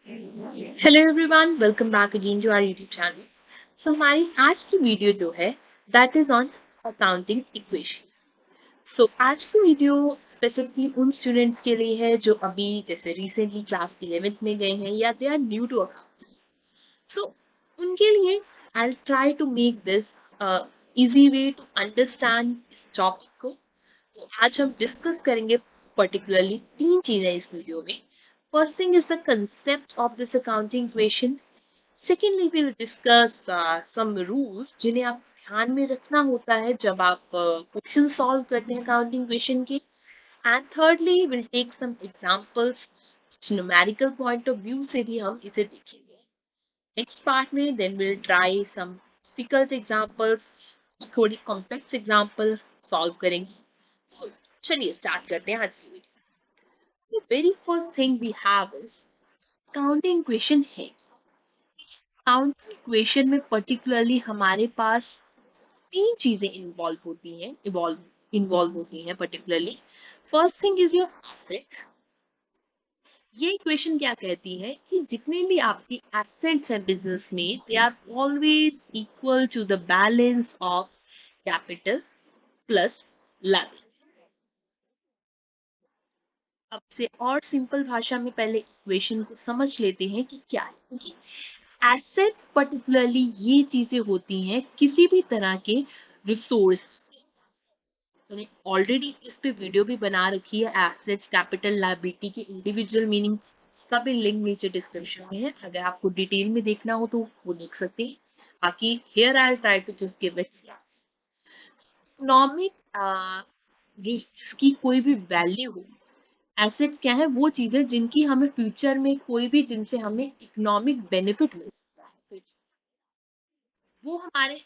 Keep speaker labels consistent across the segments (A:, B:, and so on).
A: Hello everyone, welcome back again to our YouTube channel. So हमारी आज की video जो है that is on accounting equation. So आज की वीडियो स्पेसिफिकली उन स्टूडेंट्स के लिए है जो अभी जैसे रिसेंटली क्लास 11th में गए हैं या they are new to account. So उनके लिए I try to make this easy way to understand इस टॉपिक को। तो आज हम डिस्कस करेंगे पर्टिकुलरली तीन चीजें इस वीडियो में। First thing is the concept of this accounting equation. Secondly, we'll discuss some rules जिन्हें आप ध्यान में रखना होता है जब आप क्वेश्चन सॉल्व करते हैं अकाउंटिंग क्वेश्चन के। And thirdly, we'll take some examples numerical point of view से भी हम इसे देखेंगे। नेक्स्ट पार्ट में then we'll try some difficult examples, थोड़ी कॉम्प्लेक्स एग्जाम्पल सॉल्व करेंगे। So, चलिए स्टार्ट करते हैं आज की video. The very first thing we have is accounting question है। अकाउंटिंग इक्वेशन में पर्टिकुलरली हमारे पास तीन चीजें इन्वॉल्व होती हैं particularly. First thing is your asset. ये इक्वेशन क्या कहती है कि जितने भी आपकी एसेट्स हैं बिजनेस में they are always equal to the balance of capital plus liability. अब से और सिंपल भाषा में पहले इक्वेशन को समझ लेते हैं कि क्या है। एसेट पर्टिकुलरली ये चीजें होती हैं किसी भी तरह के रिसोर्स। मैंने ऑलरेडी इस पे वीडियो भी बना रखी है, एसेट्स कैपिटल लायबिलिटी के इंडिविजुअल मीनिंग का भी लिंक नीचे डिस्क्रिप्शन में है। अगर आपको डिटेल में देखना हो तो वो देख सकते हैं। बाकी here I try to just give it. Economic जिसकी कोई भी वैल्यू हो, एसेट क्या है? वो चीजें जिनकी हमें फ्यूचर में कोई भी जिनसे हमें इकोनॉमिक बेनिफिट मिल सकता है, वो हमारे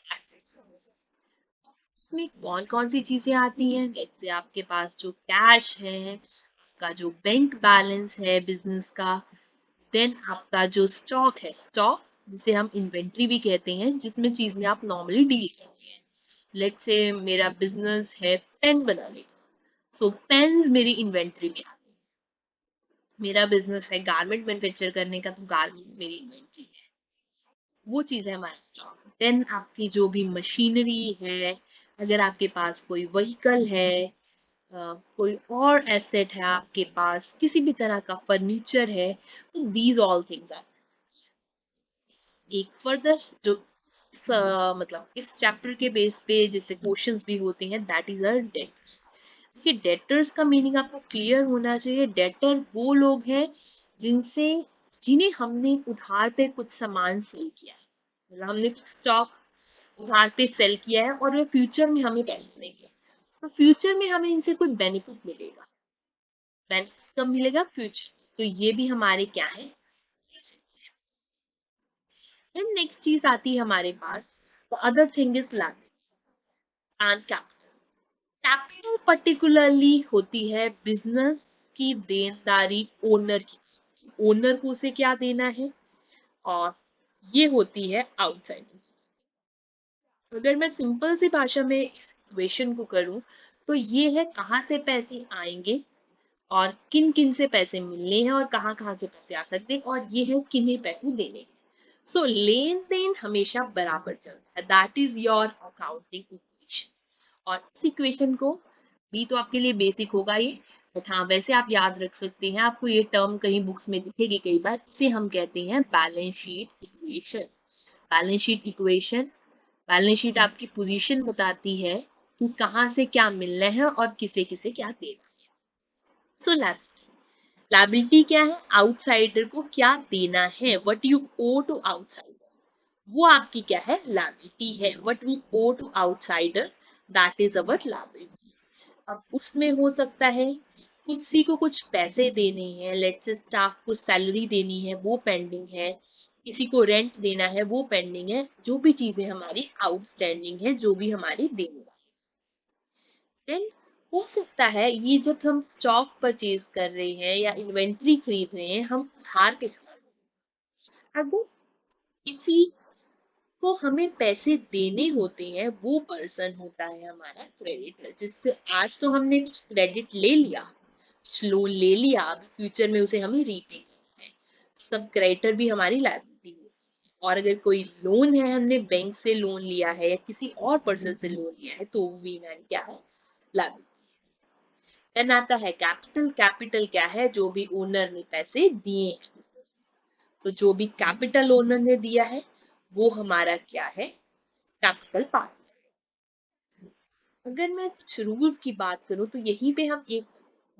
A: में कौन कौन सी चीजें आती हैं? जैसे आपके पास जो कैश है, आपका जो बैंक बैलेंस है बिजनेस का, देन आपका जो स्टॉक है, स्टॉक जिसे हम इन्वेंट्री भी कहते हैं, जिसमें चीजें आप नॉर्मली डील करते हैं। लेट्स से मेरा बिजनेस है पेन बनाने का, सो पेन्स मेरी इन्वेंट्री में आती है। मेरा बिजनेस है गारमेंट मैन्युफैक्चर करने का, तो गारमेंट मेरी इन्वेंट्री है। वो चीज है हमारा स्टॉक। देन आपकी जो भी मशीनरी है, अगर आपके पास कोई व्हीकल है, कोई और एसेट है आपके पास, किसी भी तरह का फर्नीचर है, तो दीज ऑल थिंग्स आर। एक फर्दर जो मतलब इस चैप्टर के बेस पे जैसे क्वेश्चंस भी होते हैं, दैट इज अ डेट। देखिए डेटर्स का मीनिंग आपको क्लियर होना चाहिए। डेटर वो लोग हैं जिनसे जिन्हें हमने उधार पे कुछ सामान सेल किया है, मतलब हमने स्टॉक उधार पे सेल किया है और वे फ्यूचर में हमें पैसे देंगे, तो फ्यूचर में हमें इनसे कुछ बेनिफिट मिलेगा। बेनिफिट कब मिलेगा? फ्यूचर। तो ये भी हमारे क्या है? देन नेक्स्ट चीज आती है हमारे पास, other thing is land and capital. Capital particularly होती है बिजनेस की देनदारी ओनर की। ओनर को उसे क्या देना है, और ये होती है आउटसाइड। अगर मैं सिंपल सी भाषा में इक्वेशन को करूं तो ये है कहाँ से पैसे आएंगे और किन किन से पैसे मिलने हैं और कहाँ कहाँ से पैसे आ सकते हैं, और ये है किन्हें पैसे देने। सो लेन देन हमेशा बराबर चलता है, that is your accounting equation. और इस इक्वेशन को भी तो आपके लिए बेसिक होगा ये, बट हाँ वैसे आप याद रख सकते हैं। आपको ये टर्म कहीं बुक्स में दिखेगी कई बार, इसे हम कहते हैं balance sheet equation. Balance sheet equation, balance sheet आपकी पोजीशन बताती है कि कहाँ से क्या मिलना है और किसे किसे क्या देना है। सो लायबिलिटी क्या है? आउटसाइडर को क्या देना है, what you owe to outsider, वो आपकी क्या है? लायबिलिटी है। What we owe to outsider, that is our liability. अब उसमें हो सकता है किसी को कुछ पैसे देने हैं, लेट्स से स्टाफ को सैलरी देनी है, वो पेंडिंग है। किसी को रेंट देना है, वो पेंडिंग है। जो भी चीजें हमारी आउटस्टैंडिंग है, जो भी हमारी देनी है, देन हो सकता है ये जब हम स्टॉक परचेज कर रहे हैं या इन्वेंट्री खरीद रहे हैं, हम उधार के साथ, अगर किसी को हमें पैसे देने होते हैं, वो पर्सन होता है हमारा क्रेडिटर, जिससे आज तो हमने कुछ क्रेडिट ले लिया, कुछ लोन ले लिया, अब फ्यूचर में उसे हमें रीपे करना है। सब क्रेडिटर भी हमारी लायबिलिटी है। और अगर कोई लोन है, हमने बैंक से लोन लिया है या किसी और पर्सन से लोन लिया है, तो वी मैन क्या है, लायबिलिटी। देन आता है कैपिटल। कैपिटल क्या है, जो भी ओनर ने पैसे दिए हैं, तो जो भी कैपिटल ओनर ने दिया है वो हमारा क्या है, कैपिटल पार्ट। अगर मैं कुछ रूल की बात करूं तो यहीं पे हम एक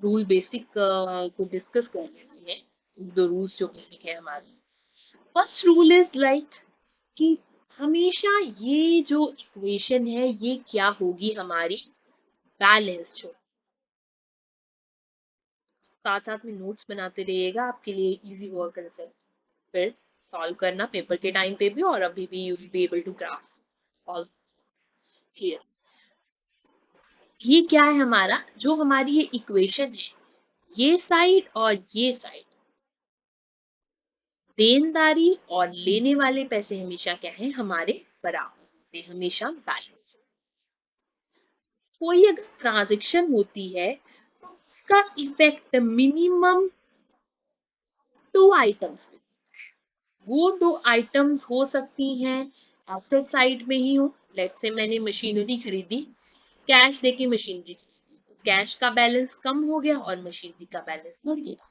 A: रूल बेसिक को डिस्कस कर लेते हैं। दो रूल्स जो बेसिक है हमारे। फर्स्ट रूल इज लाइक कि हमेशा ये जो इक्वेशन है ये क्या होगी, हमारी बैलेंस जो। साथ साथ में नोट्स बनाते रहिएगा, आपके लिए इजी वर्क है फिर सॉल्व करना पेपर के टाइम पे भी, और अभी भी you will be able to grasp all here. ये क्या है हमारा, जो हमारी ये इक्वेशन है, ये साइड और ये साइड, देनदारी और लेने वाले पैसे हमेशा क्या है, हमारे बराबर होते हैं, हमेशा बैलेंस। कोई अगर ट्रांजैक्शन होती है तो उसका इफेक्ट मिनिमम टू आइटम्स, वो दो आइटम्स हो सकती हैं एसेट साइड में ही हो। लेट्स से मैंने मशीनरी खरीदी, कैश देके मशीनरी, कैश का बैलेंस कम हो गया और मशीनरी का बैलेंस बढ़ गया।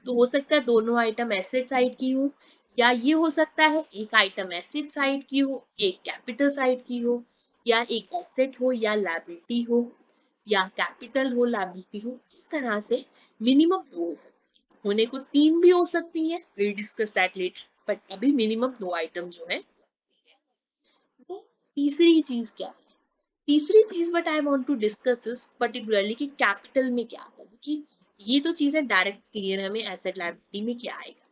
A: तो हो सकता है दोनों आइटम एसेट साइड की हो, या ये हो सकता है एक आइटम एसेट साइड की हो, एक कैपिटल साइड की हो, या एक एसेट हो या लायबिलिटी हो, या कैपिटल हो लायबिलिटी हो। इस तरह से मिनिमम दो हो सकते हैं। होने को तीन भी हो सकती है, will discuss that later, but अभी मिनिमम दो आइटम जो है। तो तीसरी चीज क्या है, तीसरी चीज what I want to discuss is particularly कि कैपिटल में क्या आता है, कि ये तो चीजें डायरेक्ट क्लियर हमें एसेट लायबिलिटी में क्या आएगा।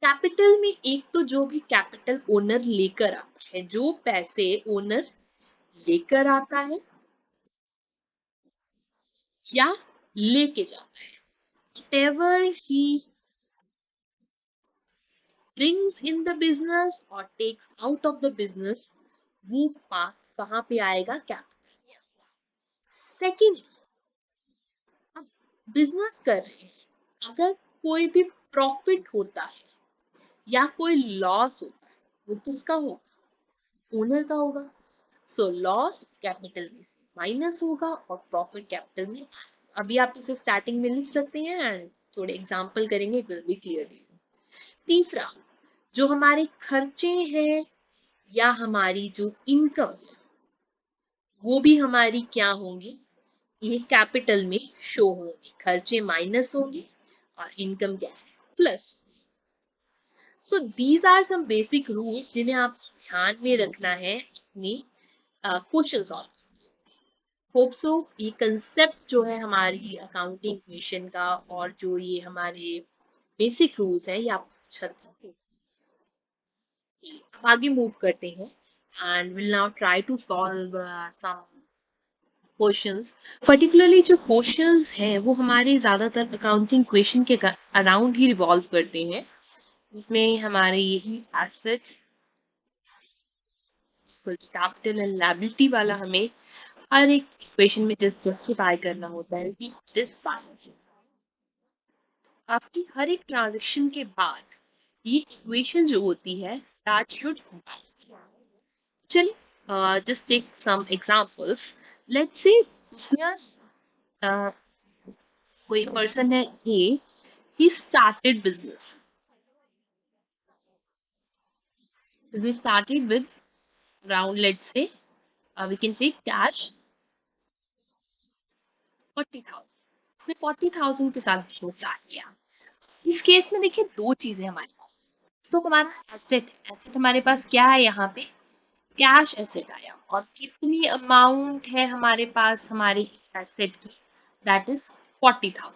A: कैपिटल में एक तो जो भी कैपिटल ओनर लेकर आता है, जो पैसे ओनर लेकर आता है या लेके जाता है, whatever he brings in the business or takes out of the business, वो पास कहाँ पे आएगा, कैपिटल। सेकेंड, अब बिजनेस कर रहे हैं, अगर कोई भी प्रॉफिट होता है या कोई लॉस होता है, वो किसका होगा, ओनर का होगा। सो लॉस कैपिटल में माइनस होगा और प्रॉफिट कैपिटल में। अभी आप इसे स्टार्टिंग में लिख सकते हैं एंड थोड़े एग्जांपल करेंगे, इट विल बी क्लियर। तीसरा, जो हमारे खर्चे हैं या हमारी जो इनकम है, वो भी हमारी क्या होंगी, ये कैपिटल में शो होंगे। खर्चे माइनस होंगे और इनकम क्या है, plus. So these are some basic rules जिन्हें आप ध्यान में रखना है अपनी क्वेश्चन सॉल्व। होप सो ये कंसेप्ट जो है हमारी अकाउंटिंग इक्वेशन का, और जो ये हमारे बेसिक रूल्स है, ये आपको अच्छा लगे। अब आगे मूव करते हैं and will now try to solve some questions. Particularly जो क्वेश्चंस हैं वो हमारे ज्यादातर अकाउंटिंग क्वेश्चन के अराउंड ही रिवॉल्व करते हैं। इसमें हमारे यही एसेट, कैपिटल एंड लायबिलिटी वाला हमें हर एक इक्वेशन में जस्टिफाई करना होता है कि दिस बैलेंस। आपकी हर एक ट्रांजेक्शन के बाद ये इक्वेशन जो होती है दैट शुड बैलेंस। चलिए just take some examples. Let's say business, कोई पर्सन है A, he started business. We started with around, let's say, we can say cash 40,000. उसने 40,000 के साथ बिजनेस स्टार्ट किया। इस केस में देखिए दो चीजें हमारे पास। तो हमारा एसेट, एसेट हमारे पास क्या है, यहाँ पे कैश एसेट आया, और कितनी अमाउंट है हमारे पास हमारे एसेट की, दैट इज 40,000।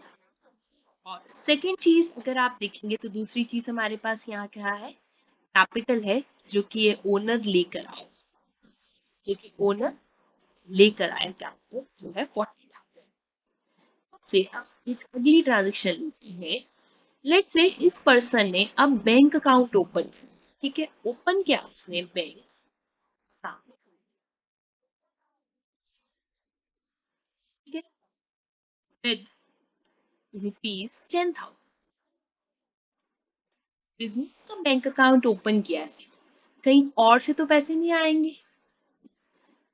A: और सेकेंड चीज अगर आप देखेंगे तो दूसरी चीज हमारे पास यहाँ क्या है, कैपिटल है, जो कि ये ओनर लेकर आया, जो कि ओनर लेकर आया कैपिटल जो है 40,000। से अब एक अगली ट्रांजेक्शन लेते हैं। लेट्स से इस पर्सन ने अब बैंक अकाउंट ओपन किया। ठीक है, ओपन किया उसने बैंक, हाँ, ठीक है, विद रुपीज 10,000। बिजनेस का बैंक अकाउंट ओपन किया है, कहीं और से तो पैसे नहीं आएंगे।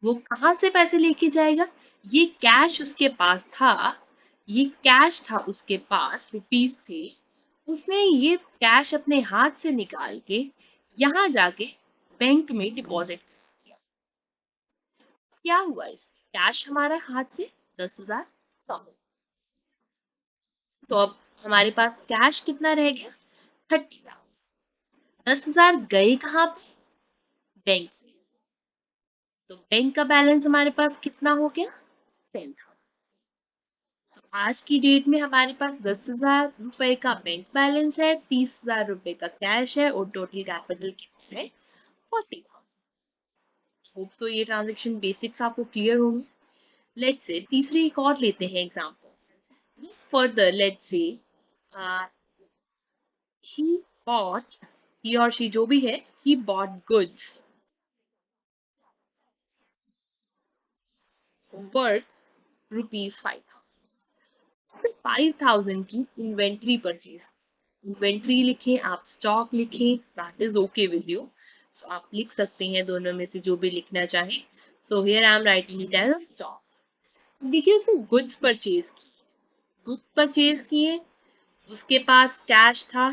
A: वो कहाँ से पैसे लेके जाएगा? ये कैश उसके पास था, ये कैश था उसके पास, रुपीस थे, उसने ये कैश अपने हाथ से निकाल के यहाँ जाके बैंक में डिपॉजिट किया। क्या हुआ इससे? कैश हमारा हाथ से 10,000 कम हो। तो अब हमारे पास कैश कितना रह गया? 30,000। 10,000 गए कहाँ पे? बैंक में। तो बैंक का बैलेंस हमारे पास कितना हो गया? 10,000। तो आज की डेट में हमारे पास 10,000 रुपए का बैंक बैलेंस है, 30,000 रुपए का कैश है और टोटल कैपिटल कितना है? 40,000। होप तो ये ट्रांजेक्शन बेसिक्स आपको क्लियर होंगे। लेट्स से तीसरी एक और लेते हैं example. Further let's say he bought, he और she जो भी है, he bought goods worth ₹5,000। 5,000 की इन्वेंट्री परचेज, इन्वेंट्री लिखें आप, स्टॉक लिखें, that is okay with you. So आप लिख सकते हैं दोनों में से जो भी लिखना चाहें। So here I am writing it as stock. देखिए उसने गुड्स परचेज की, गुड्स परचेज किए, उसके पास कैश था।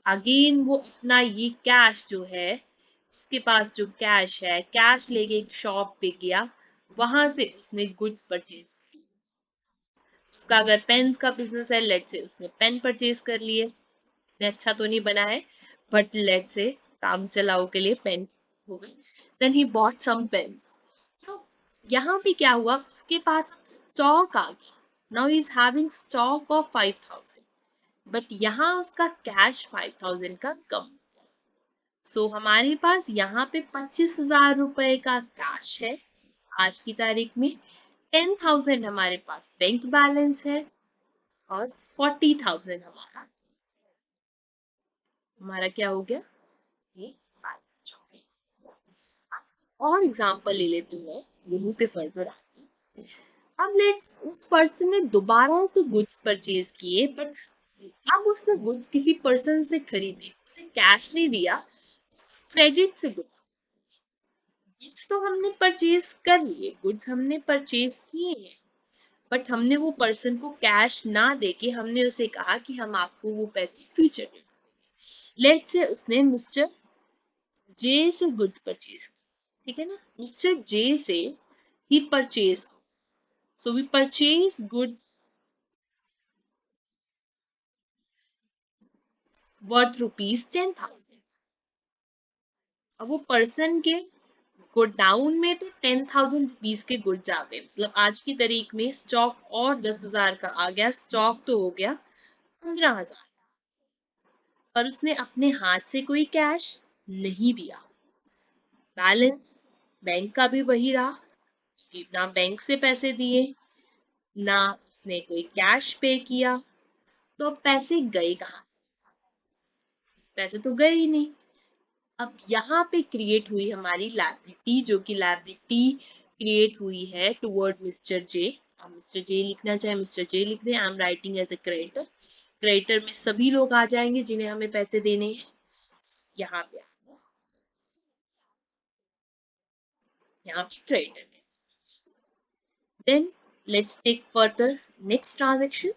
A: अगेन वो अपना ये कैश जो है, उसके पास जो कैश है, कैश लेके एक शॉप पे गया, वहां से उसने गुड्स परचेज। उसका अगर पेन का बिजनेस है, लेट से उसने पेन परचेज कर लिए। इतने अच्छा तो नहीं बना है, बट लेट से काम चलाओ के लिए पेन हो गई। Then he bought some pen. So यहाँ पे क्या हुआ, उसके पास स्टॉक आ गया। Now he is having stock of 5,000, but यहाँ उसका कैश 5,000 का कम। सो हमारे पास यहाँ पे 25,000 रुपए का कैश है आज की तारीख में, 10,000 हमारे पास बैंक बैलेंस है और 40,000 हमारा हमारा क्या हो गया? ये बैलेंस हो गया। और एग्जांपल ले लेती हूँ मैं, यहीं पे फर्दर आती हूँ। अब लेट उस पर्सन ने दोबारा से गुड्स परचेज किए, बट अब उसने गुड्स किसी पर्सन से खरीदे, उसे कैश नहीं दिया, क्रेडिट से गुड्स। गुड्स तो हमने परचेज कर लिए, गुड्स हमने परचेज किए हैं, बट हमने वो पर्सन को कैश ना देके हमने उसे कहा कि हम आपको वो पैसे फ्यूचर में। लेट्स से उसने मिस्टर जे से गुड्स परचेज, ठीक है ना, मिस्टर जे से he purchase, so we purchase goods worth ₹10,000। अब वो पर्सन के गोडाउन में तो 10,000 रुपीज के गुड्स आ गए, मतलब आज की तारीख में स्टॉक और 10,000 का आ गया, स्टॉक तो हो गया 15,000। पर उसने अपने हाथ से कोई कैश नहीं दिया, बैलेंस बैंक का भी वही रहा कि ना बैंक से पैसे दिए, ना उसने कोई कैश पे किया। तो अब पैसे गए कहाँ? पैसे तो गए ही नहीं। अब यहाँ पे क्रिएट हुई हमारी लायबिलिटी, जो कि लायबिलिटी क्रिएट हुई है टुवर्ड मिस्टर जे। आप मिस्टर जे लिखना चाहे मिस्टर जे लिख दें, I am writing as a creditor. Creditor में सभी लोग आ जाएंगे जिन्हें हमें पैसे देने हैं। यहाँ पे यहाँ पे क्रेडिटर है। Then let's take further next transaction.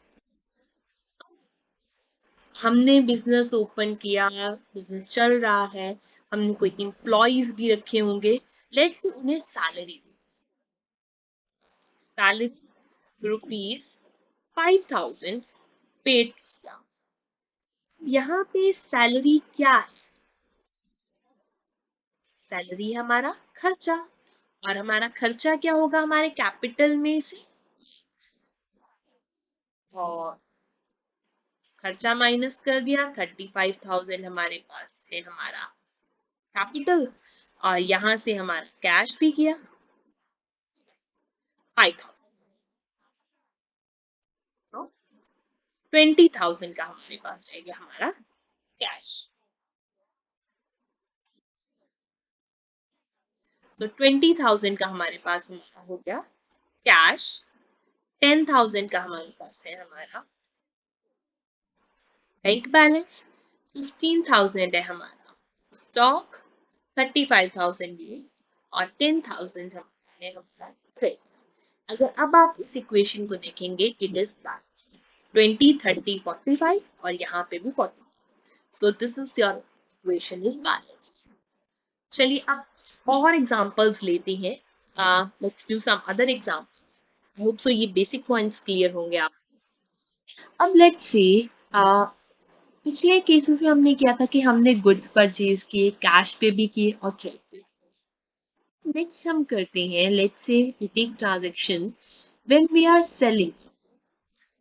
A: हमने बिजनेस ओपन किया, बिजनेस चल रहा है, हमने कोई एम्प्लॉयज भी रखे होंगे, लेट्स उन्हें सैलरी दी, सैलरी ₹5,000 पेड किया। यहाँ पे सैलरी क्या है? सैलरी हमारा खर्चा, और हमारा खर्चा क्या होगा हमारे कैपिटल में से, और खर्चा माइनस कर दिया, 35,000 हमारे पास है हमारा कैपिटल, और यहाँ से हमारा कैश भी गया 5,000। तो 20,000 का हमारे पास रह गया हमारा कैश। तो 20,000 का हमारे पास हमारा हो गया कैश, 10,000 का हमारे पास है हमारा बैंक बैलेंस, 15,000 है हमारा स्टॉक, 35,000 ये, और 10,000 है हमारा ट्रेड। अगर अब आप इस इक्वेशन को देखेंगे, इट इज 20, 30, 45 और यहाँ पे भी 40। So this is your equation is balance. चलिए अब और एग्जांपल्स लेते हैं। Let's do some other example. I hope so ये बेसिक पॉइंट्स क्लियर होंगे आप। अब लेट्स से पिछले केसेस में हमने किया था कि हमने गुड्स परचेज किए, कैश पे भी किए और ट्रेड पे। नेक्स्ट हम करते हैं, let's say we take transaction when we are selling.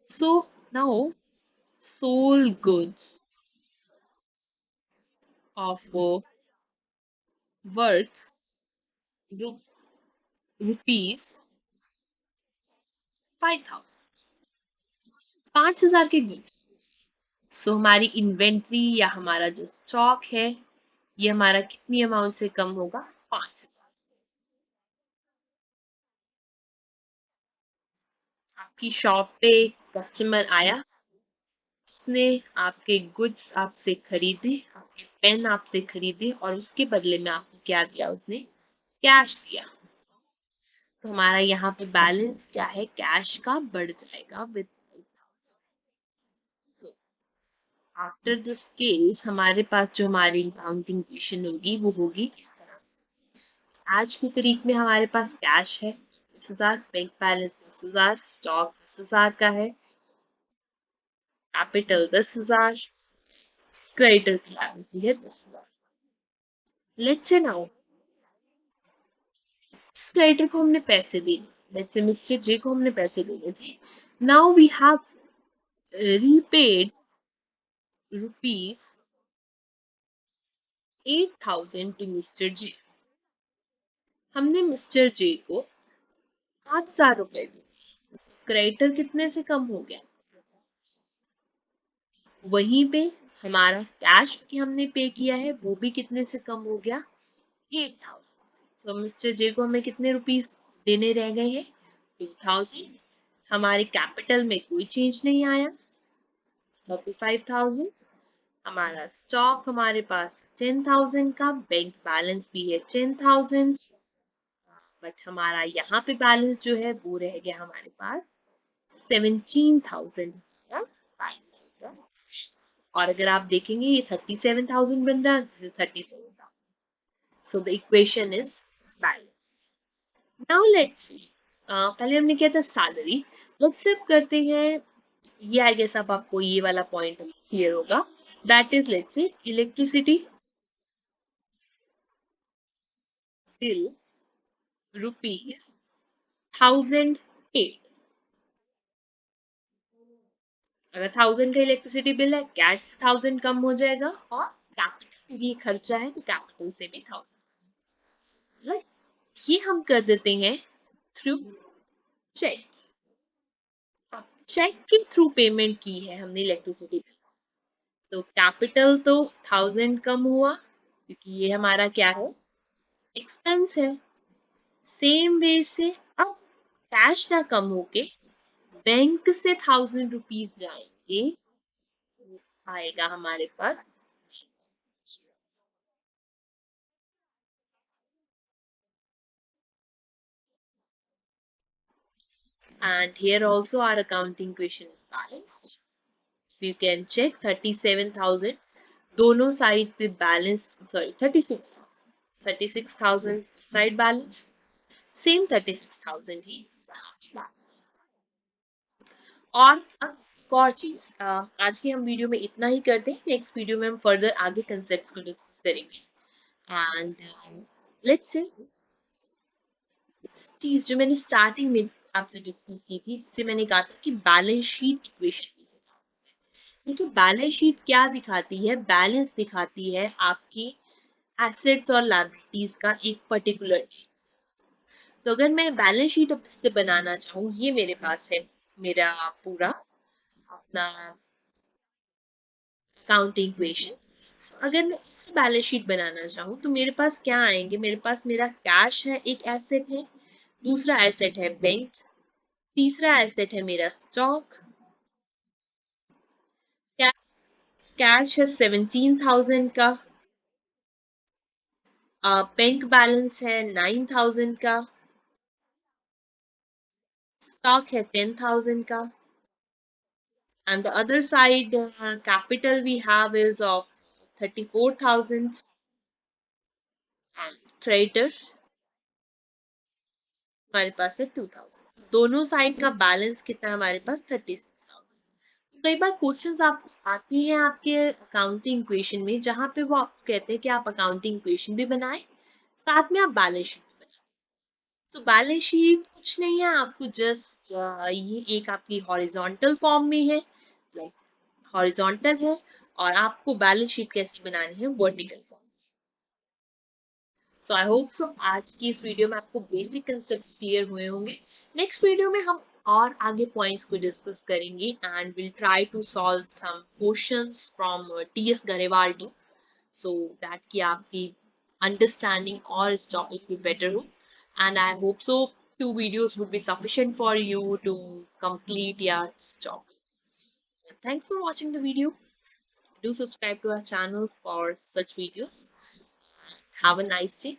A: So now sold goods of worth ru- rupees 5,000, 5,000 के गुड्स। सो हमारी इन्वेंट्री या हमारा जो स्टॉक है ये हमारा कितनी अमाउंट से कम होगा? 5,000। आपकी शॉप पे कस्टमर आया, उसने आपके गुड्स आपसे खरीदे, आपके पेन आपसे खरीदे और उसके बदले में आपको क्या दिया? उसने कैश दिया। तो हमारा यहाँ पे बैलेंस क्या है? कैश का बढ़ जाएगा विद। आफ्टर दिस केस हमारे पास जो हमारी अकाउंटिंग इक्वेशन होगी वो होगी इस तरह। आज की तारीख में हमारे पास कैश है 10,000, बैंक बैलेंस 10,000, स्टॉक 10,000 का है, कैपिटल 10,000, क्रेडिटर की बैलेंस है 10,000। लेट्स से नाउ क्रेडिटर को हमने पैसे दिए, लेट्स से मिस्टर जे को हमने पैसे दिए थे। Now we have repaid rupees 8,000 to mister J. हमने मिस्टर जे को 5,000 रुपए दिए। क्रेडिटर कितने से कम हो गया? वहीं पे हमारा कैश कि हमने पे किया है वो भी कितने से कम हो गया? 8,000। तो मिस्टर जे को हमें कितने रुपीस देने रह गए हैं? 2,000। हमारे कैपिटल में कोई चेंज नहीं आया, 35,000। हमारा स्टॉक हमारे पास 10,000 का, बैंक बैलेंस भी है 10,000, बट हमारा यहाँ पे बैलेंस जो है वो रह गया हमारे पास 17,000 का बैलेंस। और अगर आप देखेंगे ये 37,000 बन रहा है, 37,000। So the equation is balance. Now let's see, पहले हमने किया था सैलरी। लेट्स अब करते हैं, ये आई गेस अब आपको ये वाला पॉइंट क्लियर होगा। That is let's say electricity bill rupees 1,000 paid. अगर 1,000 का इलेक्ट्रिसिटी बिल है, कैश 1,000 कम हो जाएगा और कैपिटल ये खर्चा है तो कैपिटल से भी 1,000। राइट, ये हम कर देते हैं थ्रू चेक। चेक के थ्रू पेमेंट की है हमने इलेक्ट्रिसिटी बिल, तो कैपिटल तो 1,000 कम हुआ क्योंकि ये हमारा क्या है? एक्सपेंस है। सेम वे से अब कैश ना कम होके बैंक से 1,000 रुपीज जाएंगे, आएगा हमारे पास। And here also our accounting equation is balanced. So you can check 37,000 दोनों साइड पे balance, sorry 36,000 side balance, same 36,000 ही। और अब एक और चीज, आज की हम वीडियो में इतना ही करते हैं। नेक्स्ट वीडियो में हम फर्दर आगे कंसेप्ट को डिस्कस करेंगे। एंड लेट्स से चीज जो मैंने स्टार्टिंग में आपसे डिस्कस की थी, जिससे मैंने कहा था कि बैलेंस शीट इक्वेशन। देखिए बैलेंस शीट क्या दिखाती है? बैलेंस दिखाती है आपकी एसेट्स और लायबिलिटीज का एक पर्टिकुलर। तो अगर मैं बैलेंस शीट से बनाना चाहूँ, ये मेरे पास है मेरा पूरा अपना अकाउंटिंग इक्वेशन। अगर मैं बैलेंस शीट बनाना चाहूँ तो मेरे पास क्या आएंगे? मेरे पास मेरा कैश है, एक एसेट है। दूसरा एसेट है बैंक। तीसरा एसेट है मेरा स्टॉक। कैश है 17,000 का, बैंक बैलेंस है 9,000 का, स्टॉक है 10,000 का, and the other side capital we have is of 34,000, and creditor हमारे पास है 2,000। दोनों साइड का बैलेंस कितना है हमारे पास? 36,000। कई बार क्वेश्चंस आप आती हैं आपके अकाउंटिंग इक्वेशन में, जहां पे वो आप कहते हैं कि आप अकाउंटिंग इक्वेशन भी बनाएं, साथ में आप बैलेंस शीट भी बनाएं। तो बैलेंस शीट कुछ नहीं है, आपको जस्ट ये एक आपकी हॉरिजॉन्टल फॉर्म में है, लाइक हॉरिजॉन्टल है, और आपको बैलेंस शीट कैसी बनानी है? Vertical form. सो आई होप सो आज की इस वीडियो में आपको बेसिक कंसेप्ट क्लियर हुए होंगे। नेक्स्ट वीडियो में हम और आगे पॉइंट्स को डिस्कस करेंगे and will try to solve some questions from TS Grewal too, so that कि आपकी अंडरस्टैंडिंग और इस टॉपिक में बेटर हो। And I hope so 2 videos would be sufficient for you to complete your job. Thanks for watching the video. Do subscribe to our channel for such videos. Have a nice day.